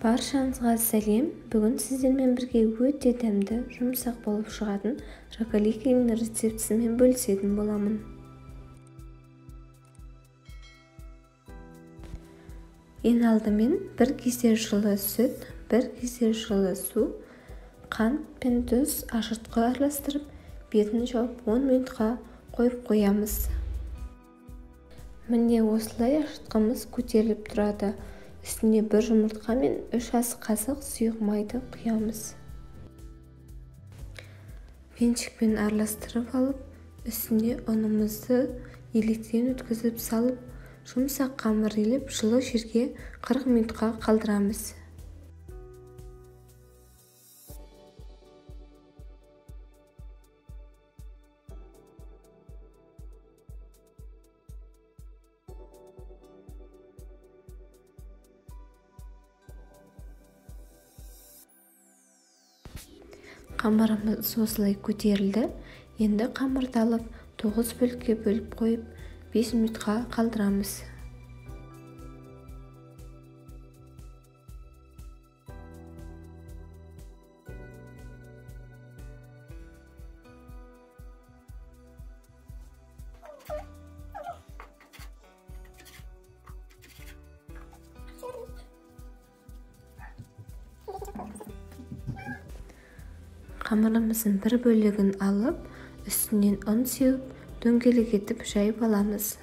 Баршаңызға сәлем. Бүгін сіздермен бірге өте дәмді, жұмсақ болып шығатын рогаликінің рецептісімен бөлісетін боламын. Ең алдымен бір кесе жылы сүт, бір кесе жылы су, қант пен тұз ашытқы араластырып, бетін жауып 10 минутқа қойып қоямыз. Міне осылай ашытқымыз көтеріліп тұрады. Үстіне бір жұмыртқа мен 3 ас қасық сұйық майды құямыз. Венчикпен араластырып алып, үстіне ұнымызды електен өткізіп салып, жұмсақ қамыр илеп жылы жерге 40 минутқа қалдырамыз. Қамырымыз осылай көтерілді. Енді қамырды алып 9 бөлікке бөліп қойып 5 минутқа қалдырамыз. Қамырымыздың бір бөлігін алып, үстінен ұн сеуіп, дөңгелек етіп жайып аламыз.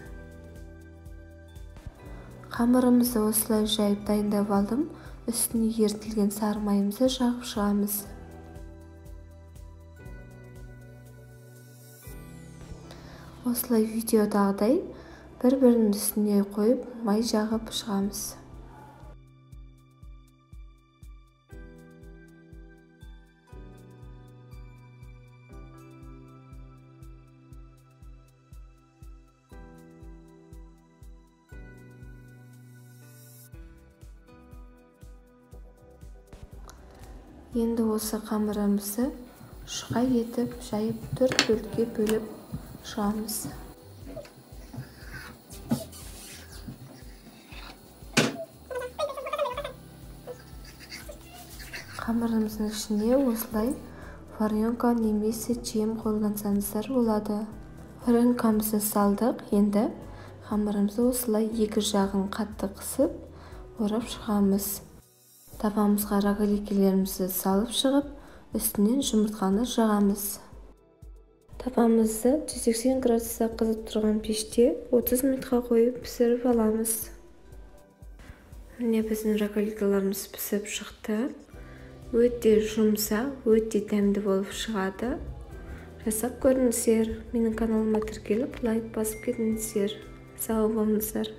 Қамырымызды осылай жайып дайындап алдым. Үстіне ерітілген сары майымызды жағып шығамыз. Осылай видеодағыдай бір-бірінің үстіне қойып, май жағып шығамыз. Енді осы қамырымызды шұқа етіп жайып 4 бөлікке бөліп шығамыз. Қамырымыздың ішіне осылай варенка немесе жем қолдансаңыздар болады. Варенкамызды салдық. Енді қамырымызды осылай екі жағын қатты қысып, орап шығамыз. Табамызға рогаликелерімізді салып шығып, үстінен жұмыртқаны жағамыз. Табамызды 180 градуста қызып тұрған пеште 30 минутқа қойып пісіріп аламыз. Міне біздің рогаликаларымыз пісіп шықты. Өте жұмсақ, өте дәмді болып шығады. Жасап көріңіздер. Менің каналыма тіркеліп, лайк басып кетіңіздер. Сау болыңыздар.